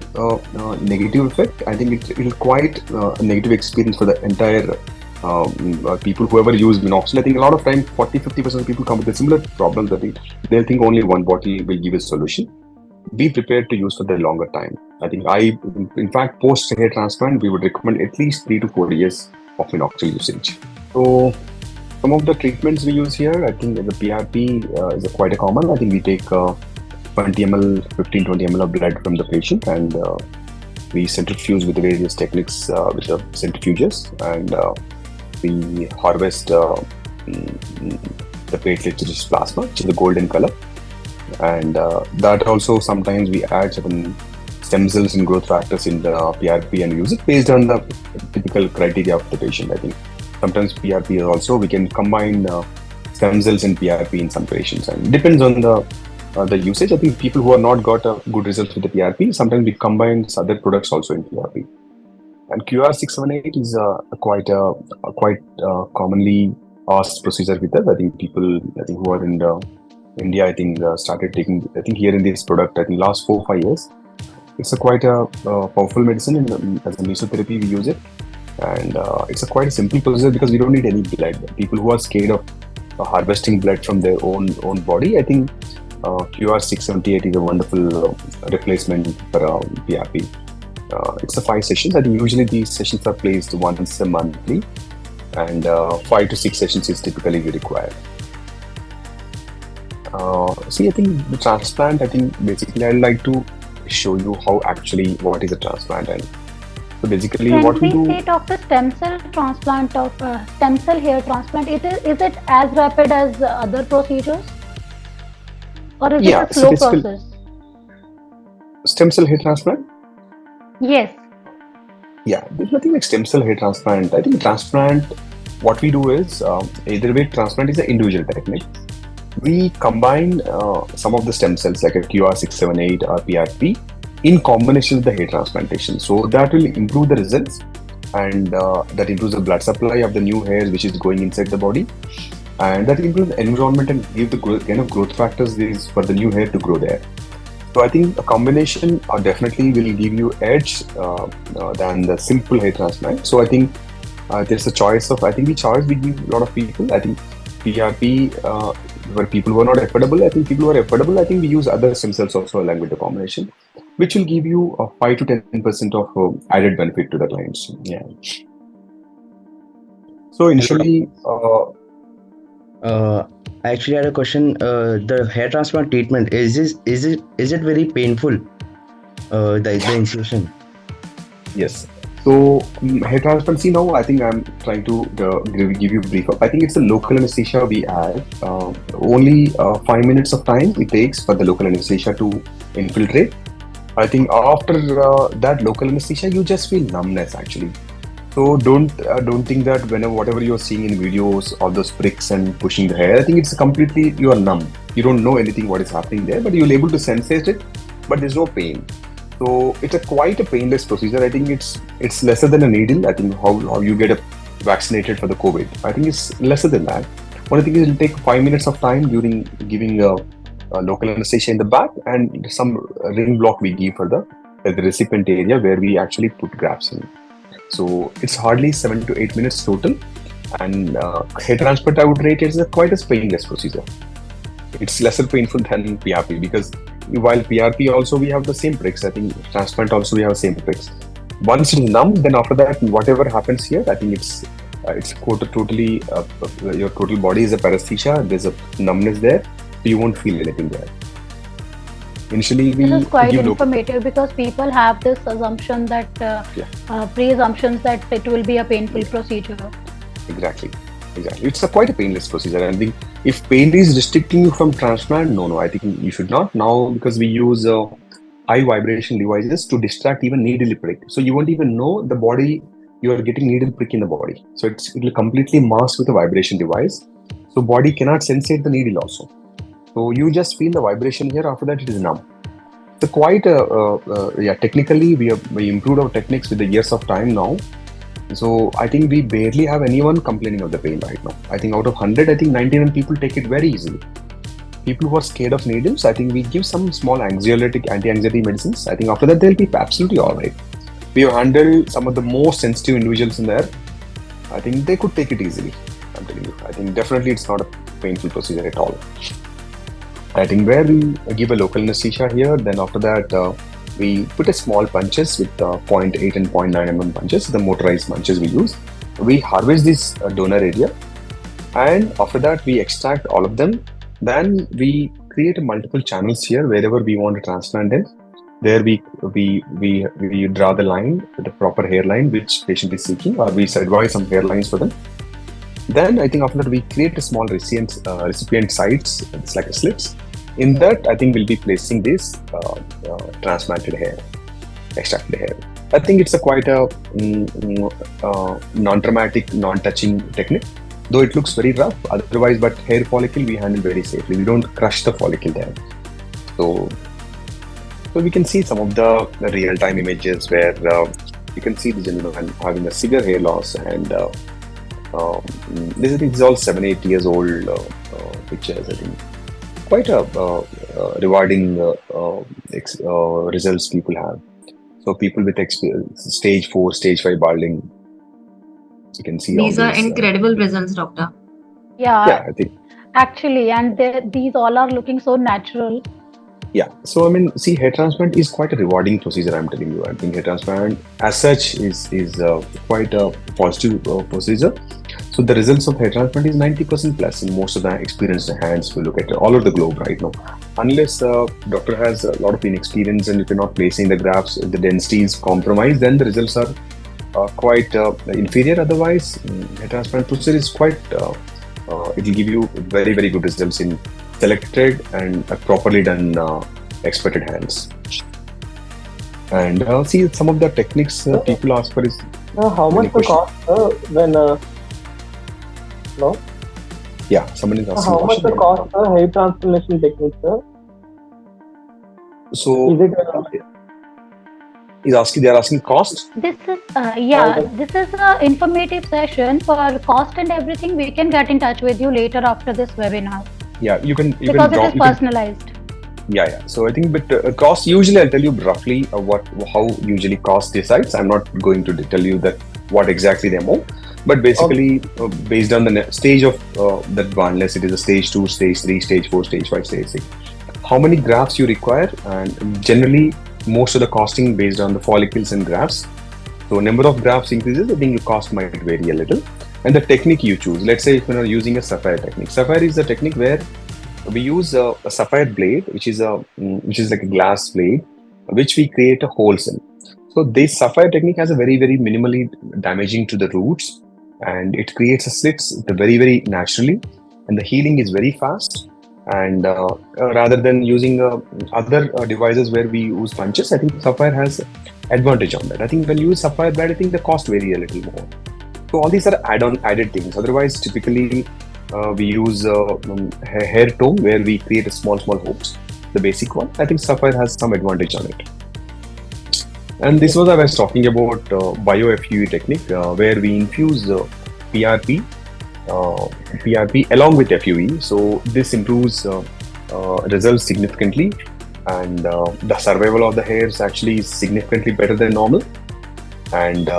negative effect. I think it will quite a negative experience for the entire people whoever use minoxidil. I think a lot of time 40-50% of people come with a similar problem, that they'll think only one bottle will give a solution. Be prepared to use for the longer time. I think in fact, post hair transplant, we would recommend at least 3 to 4 years of minoxidil usage. So some of the treatments we use here, I think the PRP is quite a common. I think we take 20 ml, 15-20 ml of blood from the patient, and we centrifuge with various techniques with the centrifuges, and we harvest the platelet-rich plasma, which is the golden color. And that also sometimes we add certain stem cells and growth factors in the PRP and use it based on the typical criteria of the patient. I think sometimes PRP also we can combine stem cells and PRP in some patients, and it depends on the usage. I think people who have not got a good results with the PRP, sometimes we combine other products also in PRP. And QR678 is quite commonly asked procedure with us. I think people who are in India, I think started taking, I think here in this product, I think last 4-5 years. It's quite a powerful medicine, and as a mesotherapy we use it. And it's quite a simple procedure because we don't need any blood. People who are scared of harvesting blood from their own body, I think QR678 is a wonderful replacement for PRP. It's 5 sessions. I think usually these sessions are placed once a monthly, and 5 to 6 sessions is typically required. I think the transplant, I think basically I'd like to show you what is a transplant. And so basically what we do... Can we say, Doctor, stem cell transplant of stem cell hair transplant, is it as rapid as other procedures? Or is it a slow process? Stem cell hair transplant? Yes. Yeah, there's nothing like stem cell hair transplant. I think transplant, what we do is, either way, transplant is an individual technique. We combine some of the stem cells like a QR678 or PRP in combination with the hair transplantation. So that will improve the results, and that improves the blood supply of the new hairs which is going inside the body, and that improves the environment and give the kind of growth factors for the new hair to grow there. So I think a combination definitely will give you edge than the simple hair transplant. So I think there's a choice of, we give a lot of people. I think PRP for people who are not affordable. I think people who are affordable, I think we use other stem cells also along with the combination, which will give you a 5 to 10% of added benefit to the clients. Yeah. So initially, I actually had a question. The hair transplant treatment, is it very painful? The incision. Yes. So hair transplant, now I think I'm trying to give you a brief up. I think it's a local anesthesia we add. Only 5 minutes of time it takes for the local anesthesia to infiltrate. I think after that local anesthesia, you just feel numbness actually. So don't think that whatever you're seeing in videos, all those pricks and pushing the hair, I think it's completely, you are numb. You don't know anything what is happening there, but you're able to sensate it, but there's no pain. So it's quite a painless procedure. I think it's lesser than a needle. I think how you get vaccinated for the COVID, I think it's lesser than that. Only thing is it'll take 5 minutes of time during giving a local anesthesia in the back, and some ring block we give for the recipient area where we actually put grafts in. So it's hardly 7 to 8 minutes total. And hair transplant, I would rate it as quite a painless procedure. It's lesser painful than PRP, because while PRP also we have the same pricks, I think transplant also we have the same pricks. Once it's numb, then after that, whatever happens here, I think it's totally your total body is a paresthesia. There's a numbness there, so you won't feel anything there. Initially, this is quite informative because people have this assumption that pre-assumptions that it will be a painful procedure. Exactly. It's quite a painless procedure. And I think if pain is restricting you from transplant, no, I think you should not now, because we use high vibration devices to distract even needle prick. So you won't even know the body, you are getting needle prick in the body. So it will completely mask with a vibration device. So body cannot sensate the needle also. So you just feel the vibration here. After that, it is numb. So quite technically we improved our techniques with the years of time now. So I think we barely have anyone complaining of the pain right now. I think out of 100, I think 99 people take it very easily. People who are scared of needles, I think we give some small anxiolytic, anti-anxiety medicines. I think after that they'll be absolutely all right. We have handled some of the most sensitive individuals in there. I think they could take it easily. I'm telling you. I think definitely it's not a painful procedure at all. I think where we give a local anesthesia here, then after that we put a small punches with 0.8 and 0.9 mm punches, the motorized punches we use. We harvest this donor area, and after that we extract all of them. Then we create multiple channels here wherever we want to transplant in. There we draw the line, the proper hairline which patient is seeking, or we advise some hairlines for them. Then I think after that we create a small recipient sites, it's like a slits. In that, I think we'll be placing this transplanted hair, extracted hair. I think it's quite a non-traumatic, non-touching technique, though it looks very rough otherwise, but hair follicle we handle very safely. We don't crush the follicle there. So we can see some of the real-time images where you can see the gentleman having a severe hair loss, and this is all 7-8 years old pictures, I think. Quite a rewarding results people have. So people with stage 4, stage 5 balding, you can see these are incredible results, doctor. Yeah, I think actually, and these all are looking so natural. Yeah, so I mean, see, hair transplant is quite a rewarding procedure, I'm telling you. I think hair transplant as such is quite a positive procedure. So the results of hair transplant is 90% plus in most of the experienced hands. We look at all over the globe right now. Unless doctor has a lot of inexperience and if you're not placing the grafts, the density is compromised, then the results are quite inferior. Otherwise, hair transplant procedure is quite, it will give you very, very good results in selected and properly done experted hands. And see, some of the techniques people ask for is how much the cost when no? Yeah, someone is asking. How much the cost hair transplantation technique, sir? So they are asking cost. This is this is an informative session. For cost and everything, we can get in touch with you later after this webinar. Yeah, you can because it is personalized. Yeah. So I think, but cost usually I'll tell you roughly how usually cost decides. I'm not going to tell you that what exactly the amount, but basically based on the stage of that one, unless it is a stage 2, stage 3, stage 4, stage 5, stage 6, how many grafts you require, and generally most of the costing based on the follicles and grafts. So number of grafts increases, I think your cost might vary a little. And the technique you choose, let's say if you are using a Sapphire technique. Sapphire is a technique where we use a Sapphire blade, which is like a glass blade, which we create a holes in. So this Sapphire technique has a very, very minimally damaging to the roots, and it creates a slits very, very naturally, and the healing is very fast. And rather than using other devices where we use punches, I think Sapphire has advantage on that. I think when you use Sapphire blade, I think the cost vary a little more. So all these are added things. Otherwise, typically we use hair tone where we create a small holes. The basic one. I think Sapphire has some advantage on it. And this was I was talking about BIO-FUE technique where we infuse PRP along with FUE. So this improves results significantly, and the survival of the hairs actually is significantly better than normal. And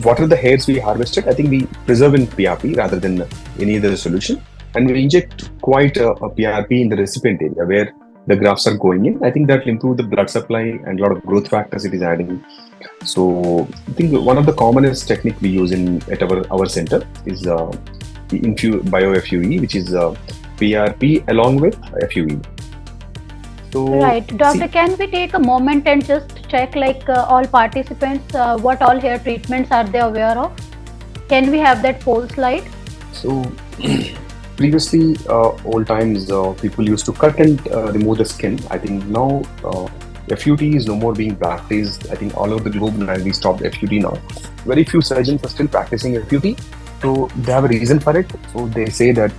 what are the hairs we harvested? I think we preserve in PRP rather than any other solution, and we inject quite a PRP in the recipient area where the grafts are going in. I think that will improve the blood supply and a lot of growth factors it is adding. So I think one of the commonest technique we use at our center is the BIO-FUE, which is PRP along with FUE. So, right, doctor, can we take a moment and just check, like all participants, what all hair treatments are they aware of? Can we have that poll slide? So previously, old times, people used to cut and remove the skin. I think now FUT is no more being practiced. I think all over the globe now we stopped FUT now. Very few surgeons are still practicing FUT. So they have a reason for it. So they say that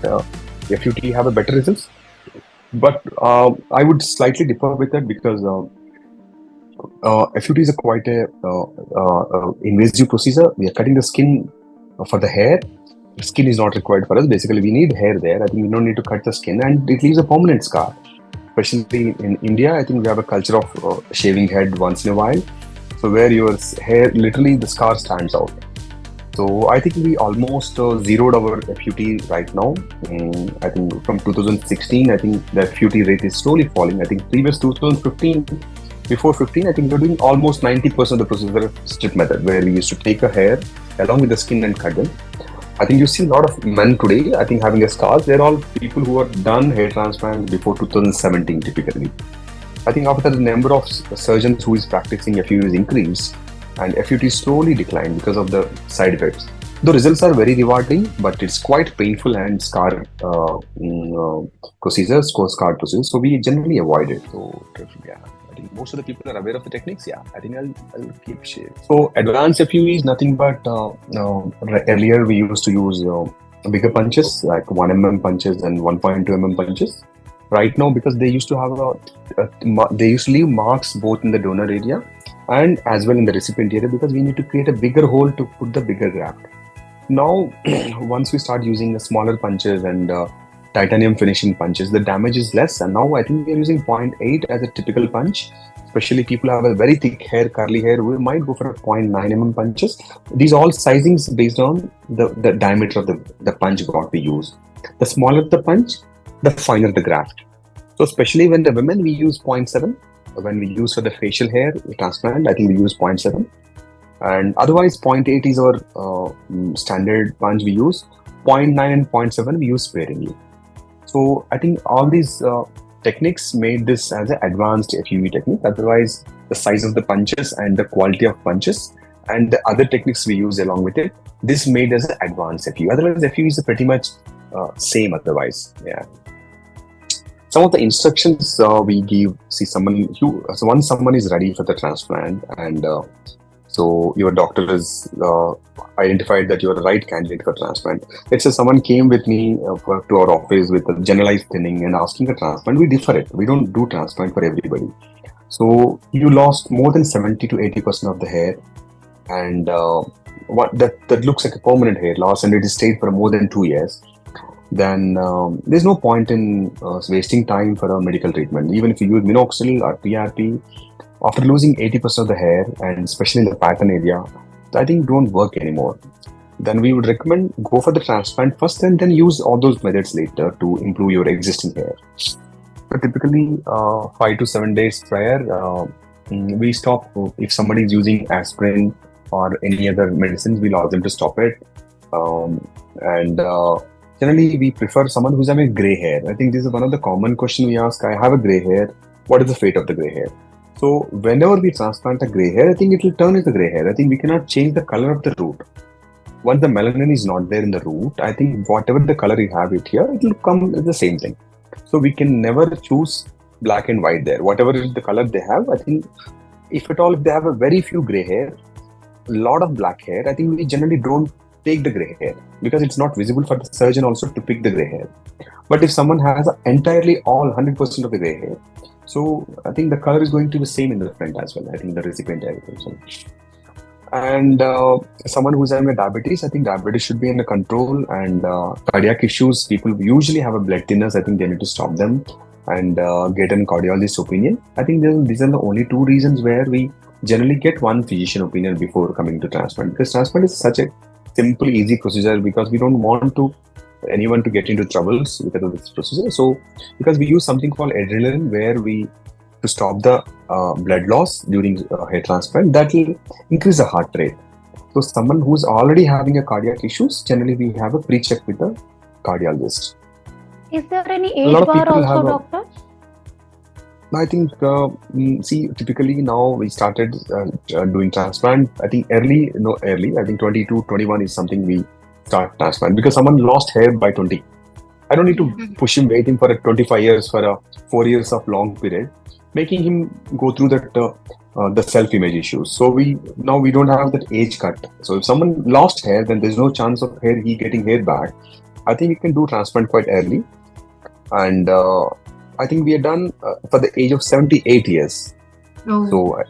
FUT have a better results. But I would slightly differ with that because FUT is quite a invasive procedure. We are cutting the skin for the hair. The skin is not required for us. Basically, we need hair there. I think we don't need to cut the skin, and it leaves a permanent scar. Especially in India, I think we have a culture of shaving head once in a while. So where your hair, literally the scar stands out. So I think we almost zeroed our FUT right now. I think from 2016, I think the FUT rate is slowly falling. I think previous 2015, before 15, I think we're doing almost 90% of the procedure strip method, where we used to take a hair along with the skin and cut them. I think you see a lot of men today, I think having a scars. They're all people who have done hair transplant before 2017 typically. I think after the number of surgeons who is practicing FUE is increased, and FUT slowly declined because of the side effects. The results are very rewarding, but it's quite painful and scar procedures, scar procedures. So we generally avoid it. So yeah, I think most of the people are aware of the techniques. Yeah, I think I'll keep sharing. So advanced FUE is nothing but earlier we used to use bigger punches like 1 mm punches and 1.2 mm punches. Right now, because they used to have they used to leave marks both in the donor area and as well in the recipient area, because we need to create a bigger hole to put the bigger graft. Now, once we start using the smaller punches and titanium finishing punches, the damage is less. And now I think we are using 0.8 as a typical punch. Especially people have a very thick hair, curly hair, we might go for a 0.9 mm punches. These all sizings based on the diameter of the punch what we use. The smaller the punch, the finer the graft. So especially when the women, we use 0.7. When we use for the facial hair transplant, I think we use 0.7. And otherwise 0.8 is our standard punch we use. 0.9 and 0.7 we use sparingly. So I think all these techniques made this as an advanced FUE technique. Otherwise, the size of the punches and the quality of punches and the other techniques we use along with it, this made as an advanced FUE. Otherwise, FUE is pretty much same otherwise. Yeah. Some of the instructions we give, so once someone is ready for the transplant and so your doctor is identified that you are the right candidate for transplant. Let's say someone came with me to our office with a generalized thinning and asking a transplant. We differ it. We don't do transplant for everybody. So you lost more than 70 to 80% of the hair, and that looks like a permanent hair loss, and it is stayed for more than 2 years. Then there's no point in wasting time for a medical treatment. Even if you use Minoxidil or PRP, after losing 80% of the hair, and especially in the pattern area, I think don't work anymore. Then we would recommend go for the transplant first and then use all those methods later to improve your existing hair. So typically 5 to 7 days prior, we stop. If somebody is using aspirin or any other medicines, we allow them to stop it. Generally, we prefer someone who's having gray hair. I think this is one of the common questions we ask. I have a gray hair. What is the fate of the gray hair? So whenever we transplant a gray hair, I think it will turn into gray hair. I think we cannot change the color of the root. Once the melanin is not there in the root, I think whatever the color you have it here, it will come the same thing. So we can never choose black and white there. Whatever is the color they have, I think if at all, if they have a very few gray hair, a lot of black hair, I think we generally don't take the gray hair because it's not visible for the surgeon also to pick the gray hair. But if someone has entirely all 100% of the gray hair, so I think the color is going to be the same in the front as well. I think the recipient area also. And someone who's having a diabetes, I think diabetes should be under control, and cardiac issues, people usually have a blood thinners. I think they need to stop them. and get an cardiologist's opinion. I think these are the only two reasons where we generally get one physician opinion before coming to transplant, because transplant is such a simple, easy procedure, because we don't want anyone to get into troubles because of this procedure. So because we use something called adrenaline, where to stop the blood loss during hair transplant, that will increase the heart rate. So someone who's already having a cardiac issues, generally we have a pre-check with the cardiologist. Is there any age bar also, doctor? I think, typically now we started doing transplant. I think early. I think 22, 21 is something we start transplant, because someone lost hair by 20. I don't need to push him, wait him for 25 years, for a 4 years of long period, making him go through that the self-image issues. So we don't have that age cut. So if someone lost hair, then there's no chance of he getting hair back. I think you can do transplant quite early, and I think we are done for the age of 78 years. Oh. So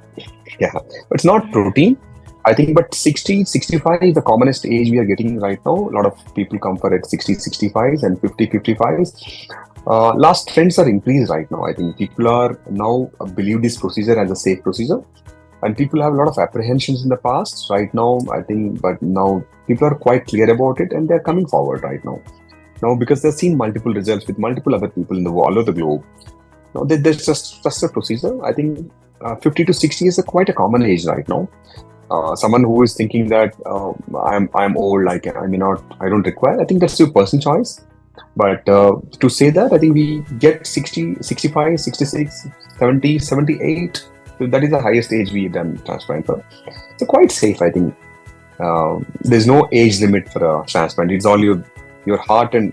it's not routine, I think, but 60, 65 is the commonest age we are getting right now. A lot of people come for at 60, 65 and 50, 55. Last trends are increased right now. I think people are now believe this procedure as a safe procedure, and people have a lot of apprehensions in the past. Right now, I think, but now people are quite clear about it, and they're coming forward right now. Now, because they've seen multiple results with multiple other people all over the globe. Now, there's just a procedure. I think 50 to 60 is quite a common age right now. Someone who is thinking that I'm old, I don't require. I think that's your personal choice. But to say that, I think we get 60, 65, 66, 70, 78. So that is the highest age we've done transplant for. So quite safe, I think. There's no age limit for a transplant. It's all your heart, and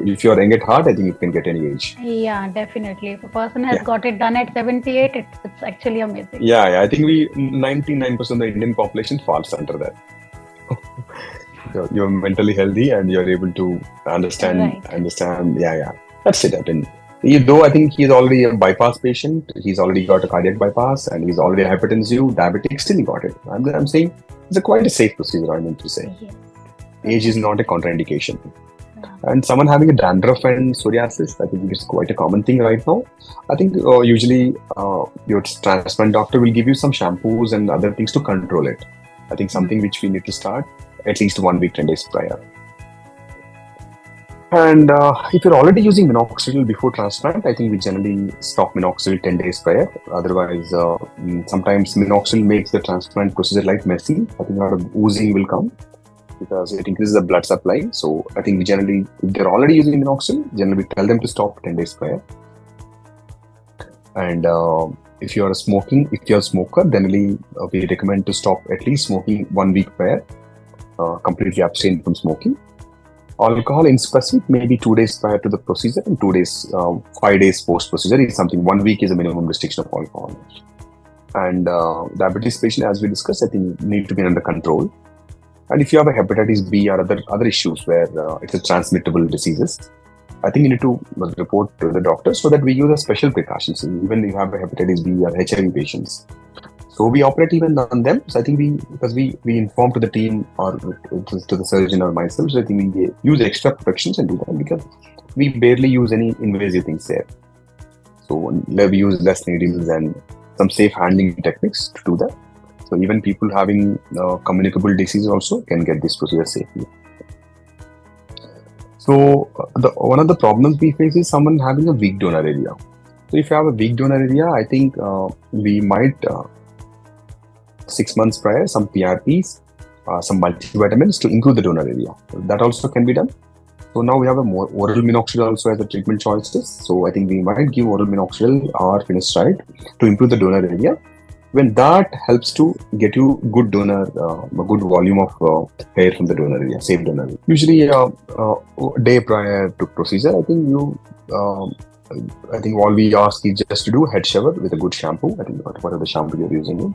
if you're young at heart, I think you can get any age. Yeah, definitely. If a person has got it done at 78, it's actually amazing. Yeah, I think 99% of the Indian population falls under that. You're mentally healthy and you're able to understand. Yeah. That's it. I think he's already a bypass patient. He's already got a cardiac bypass, and he's already hypertensive, diabetic, still he got it. I'm saying it's quite a safe procedure, I meant to say. Yes. Age is not a contraindication. And someone having a dandruff and psoriasis, I think it's quite a common thing right now. I think usually your transplant doctor will give you some shampoos and other things to control it. I think something which we need to start at least 1 week, 10 days prior. And if you're already using minoxidil before transplant, I think we generally stop minoxidil 10 days prior. Otherwise, sometimes minoxidil makes the transplant procedure like messy. I think a lot of oozing will come, because it increases the blood supply. So I think we generally, if they're already using minoxidil, generally we tell them to stop 10 days prior. And if you're a smoker, generally we recommend to stop at least smoking 1 week prior, completely abstain from smoking. Alcohol in specific, maybe 2 days prior to the procedure, and 2 days, 5 days post procedure is something. 1 week is a minimum restriction of alcohol. And diabetes patient, as we discussed, I think need to be under control. And if you have a hepatitis B or other issues where it's a transmittable diseases, I think you need to report to the doctor, so that we use a special precautions even if you have a hepatitis B or HIV patients. So we operate even on them. So I think we inform to the team or to the surgeon or myself. So I think we use extra protections and do that, because we barely use any invasive things there. So we use less needles and some safe handling techniques to do that. So even people having communicable disease also can get this procedure safely. So one of the problems we face is someone having a weak donor area. So if you have a weak donor area, I think we might 6 months prior some PRPs, some multivitamins to improve the donor area. That also can be done. So now we have a more oral minoxidil also as a treatment choices. So I think we might give oral minoxidil or finasteride to improve the donor area. When that helps to get you good donor, a good volume of hair from the donor area, safe donor area. Usually a day prior to procedure, I think all we ask is just to do a head shower with a good shampoo. I think whatever the shampoo you're using.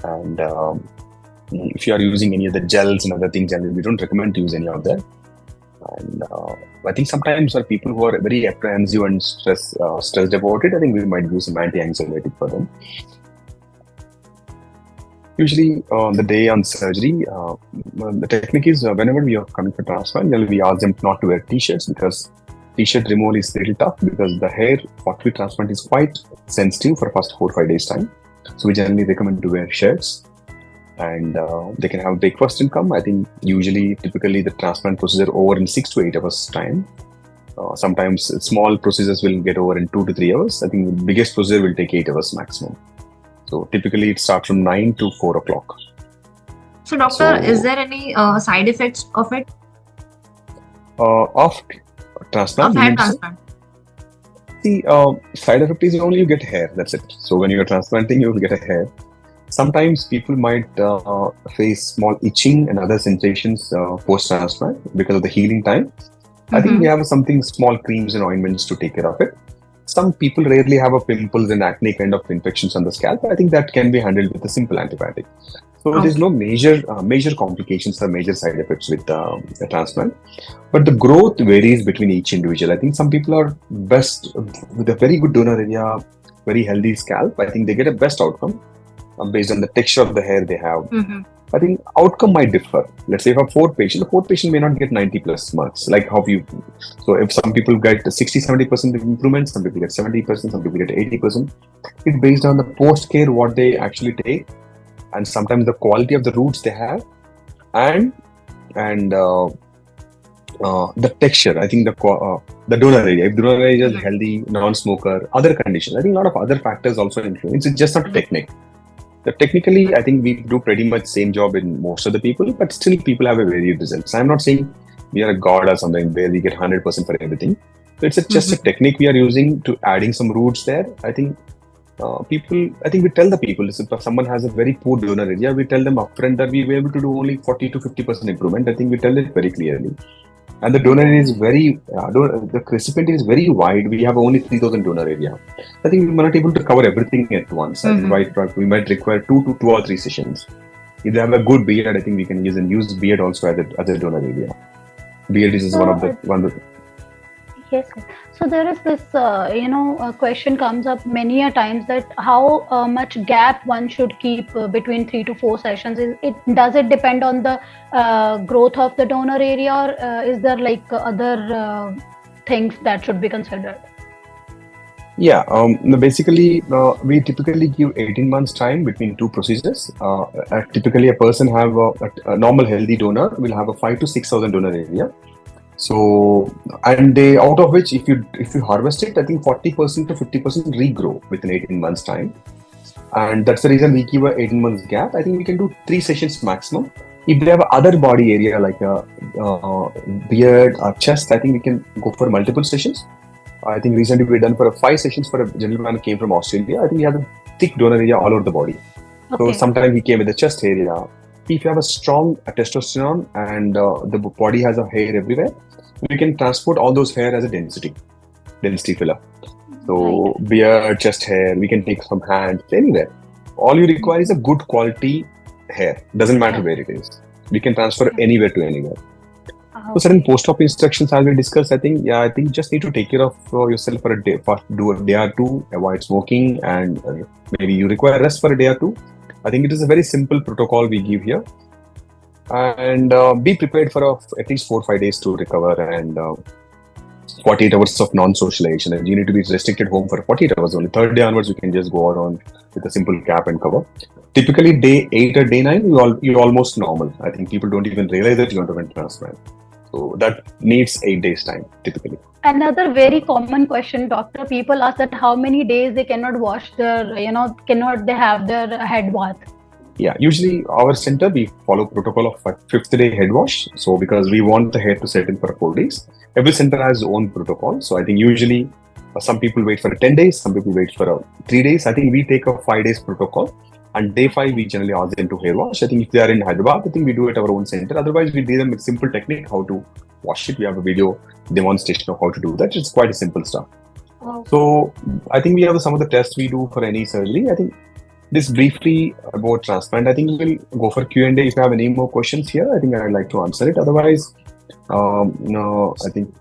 And if you are using any of the gels and other things, we don't recommend to use any of that. And I think sometimes for people who are very apprehensive and stressed about it, I think we might use some anti-anxiolytic for them. Usually the day on surgery, the technique is whenever we are coming for transplant, we ask them not to wear t-shirts, because t-shirt removal is a little tough because the hair after transplant is quite sensitive for first 4-5 days time. So we generally recommend to wear shirts, and they can have breakfast and come. I think typically the transplant procedure over in 6 to 8 hours time. Sometimes small procedures will get over in 2 to 3 hours. I think the biggest procedure will take 8 hours maximum. So typically it starts from 9 to 4 o'clock. So doctor, is there any side effects of it? Of transplant? Of hair transplant? The side effect is only you get hair, that's it. So when you're transplanting, you will get a hair. Sometimes people might face small itching and other sensations post-transplant because of the healing time. I think we have something small creams and ointments to take care of it. Some people rarely have a pimples and acne kind of infections on the scalp. I think that can be handled with a simple antibiotic. So there's no major complications or major side effects with the transplant. But the growth varies between each individual. I think some people are best with a very good donor area, very healthy scalp. I think they get a best outcome based on the texture of the hair they have. I think outcome might differ. Let's say if a 4 patient, the 4 patient may not get 90 plus marks. Like how you, so if some people get 60-70% improvement, some people get 70%, some people get 80%. It's based on the post care what they actually take, and sometimes the quality of the roots they have, and the texture. I think the donor area. If donor area is healthy, non-smoker, other conditions. I think a lot of other factors also influence. It's just not technique. Technically, I think we do pretty much same job in most of the people, but still people have a varied results. I'm not saying we are a god or something where we get 100% for everything. So it's just a technique we are using to adding some roots there. I think we tell the people, if someone has a very poor donor area, we tell them upfront that we were able to do only 40 to 50% improvement. I think we tell it very clearly. And the donor is the recipient is very wide. We have only 3,000 donor area. I think we are not able to cover everything at once. We might require 2 or 3 sessions. If they have a good beard, I think we can use beard also as a donor area. Beard is one of the. Yes. So there is this, question comes up many a times that how much gap one should keep between 3 to 4 sessions. Does it depend on the growth of the donor area, or is there like other things that should be considered? Yeah. Basically, we typically give 18 months time between 2 procedures. Typically, a person have a normal healthy donor will have a 5 to 6,000 donor area. So, and they, out of which if you harvest it, I think 40% to 50% regrow within 18 months time. And that's the reason we give a 18 months gap. I think we can do 3 sessions maximum. If they have other body area like a beard or chest, I think we can go for multiple sessions. I think recently we done for 5 sessions for a gentleman who came from Australia. I think he had a thick donor area all over the body. Okay. So sometimes he came with the chest area. If you have a strong testosterone and the body has a hair everywhere, we can transport all those hair as a density filler. So beard, chest hair, we can take from hands, anywhere. All you require is a good quality hair. Doesn't matter where it is. We can transfer anywhere to anywhere. So certain post-op instructions as we discussed, I think you just need to take care of yourself for a day, do a day or 2, avoid smoking, and maybe you require rest for a day or 2. I think it is a very simple protocol we give here, and be prepared for at least 4 or 5 days to recover, and 48 hours of non-socialization. And you need to be restricted home for 48 hours only. 3rd day onwards, you can just go out on with a simple cap and cover. Typically, day 8 or day 9, you're almost normal. I think people don't even realize that you underwent transplant. So that needs 8 days time typically. Another very common question, doctor, people ask that how many days they cannot wash their, cannot they have their head bath? Yeah, usually our center, we follow protocol of 5th day head wash. So because we want the hair to settle for 4 days, every center has its own protocol. So I think usually some people wait for 10 days, some people wait for 3 days. I think we take a 5 days protocol. And day 5, we generally ask them to hair wash. I think if they are in Hyderabad, I think we do it at our own center. Otherwise, we do them with simple technique, how to wash it. We have a video demonstration of how to do that. It's quite a simple stuff. Okay. So I think we have some of the tests we do for any surgery. I think this briefly about transplant. I think we'll go for Q&A. If you have any more questions here, I think I'd like to answer it. Otherwise, I think,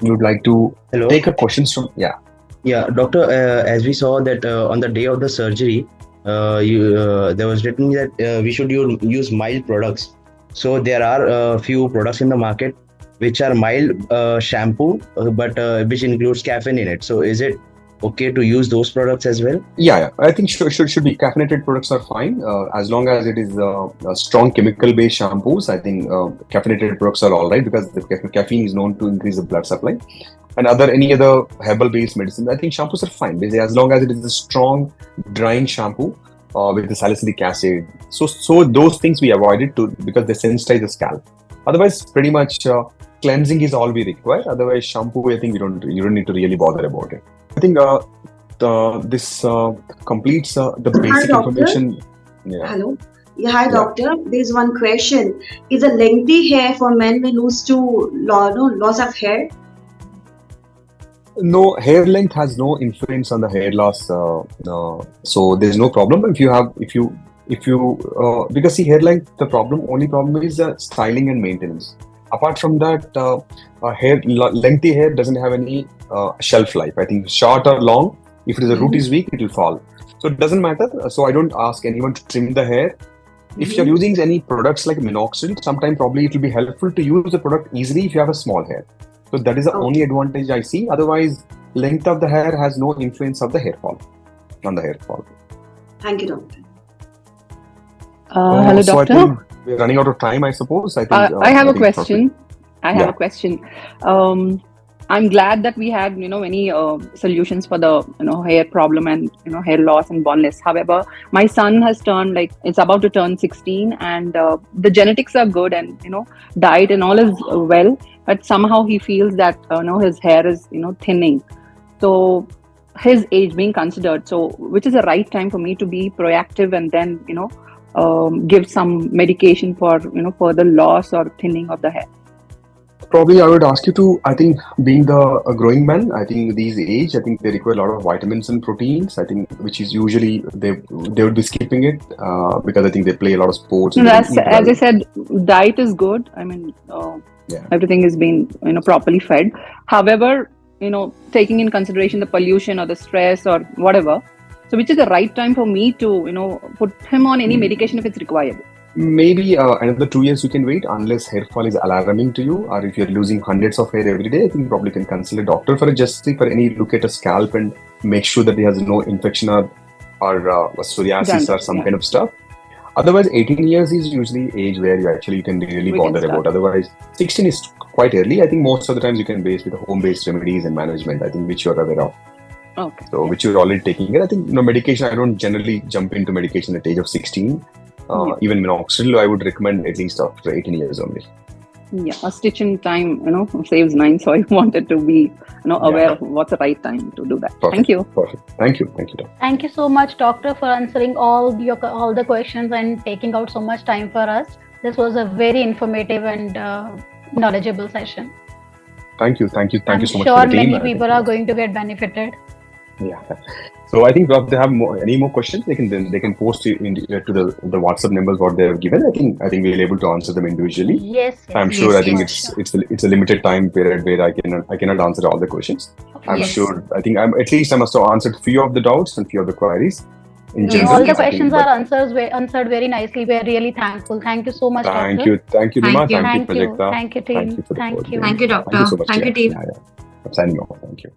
we would like to take a questions from, Yeah, doctor, as we saw that on the day of the surgery, there was written that we should use mild products. So there are a few products in the market which are mild shampoo, but which includes caffeine in it. So is it okay to use those products as well? Yeah. I think should be caffeinated products are fine as long as it is strong chemical-based shampoos. I think caffeinated products are all right because the caffeine is known to increase the blood supply. And any other herbal-based medicine, I think shampoos are fine basically, as long as it is a strong drying shampoo with the salicylic acid. So those things we avoided because they sensitize the scalp. Otherwise, pretty much cleansing is all we require. Otherwise, shampoo, I think you don't need to really bother about it. I think this completes the basic information. Yeah. Hello. Yeah, hi, doctor. There's one question. Is a lengthy hair for men may lose to loss of hair? No, hair length has no influence on the hair loss. So there's no problem because see, hair length, only problem is styling and maintenance. Apart from that, lengthy hair doesn't have any shelf life. I think short or long, if the root is weak, it will fall. So it doesn't matter. So I don't ask anyone to trim the hair. If you're using any products like Minoxidil, sometimes probably it will be helpful to use the product easily if you have a small hair. So that is the only advantage I see. Otherwise, length of the hair has no influence on the hair fall. Thank you, doctor. Hello, so doctor. I think we're running out of time, I suppose. I have a question. I'm glad that we had, many solutions for the, hair problem and, hair loss and baldness. However, my son has it's about to turn 16 and the genetics are good and, diet and all is well, but somehow he feels that, his hair is, thinning. So his age being considered, so which is the right time for me to be proactive and then, give some medication for, for the loss or thinning of the hair? Probably I would ask you to, I think being a growing man, I think these age, I think they require a lot of vitamins and proteins, I think, which is usually, they would be skipping it because I think they play a lot of sports. As I said, diet is good. I mean, everything is being, properly fed. However, taking in consideration the pollution or the stress or whatever, so which is the right time for me to, put him on any medication if it's required? Maybe another 2 years you can wait unless hair fall is alarming to you, or if you're losing hundreds of hair every day, I think you probably can consult a doctor for any look at a scalp and make sure that he has no infection or psoriasis or some kind of stuff. Otherwise, 18 years is usually age where you can really bother about. Otherwise, 16 is quite early. I think most of the times you can base with home-based remedies and management, I think, which you're aware of. Okay. So, which you're already taking it. I think, medication, I don't generally jump into medication at the age of 16. Even Minoxidil, I would recommend at least after 18 years only. Yeah, a stitch in time, saves 9. So I wanted to be, aware of what's the right time to do that. Perfect. Thank you. Perfect. Thank you, doctor. Thank you so much, doctor, for answering all the questions and taking out so much time for us. This was a very informative and knowledgeable session. Thank you so much for the team. I'm sure many people are going to get benefited. Yeah. So I think if they have any more questions, they can post to the WhatsApp numbers what they have given. I think we're able to answer them individually. Yes. I'm sure. I think it's a limited time period where I cannot answer all the questions. I'm sure. I think I must have answered a few of the doubts and few of the queries. In general, all the questions are answered very nicely. We're really thankful. Thank you so much, Thank doctor. Thank you, Reema. Thank you, Prajkta. Thank you, team. Thank you. Thank you, doctor. Thank you so much. Thank you, team. I'm signing off. Thank you.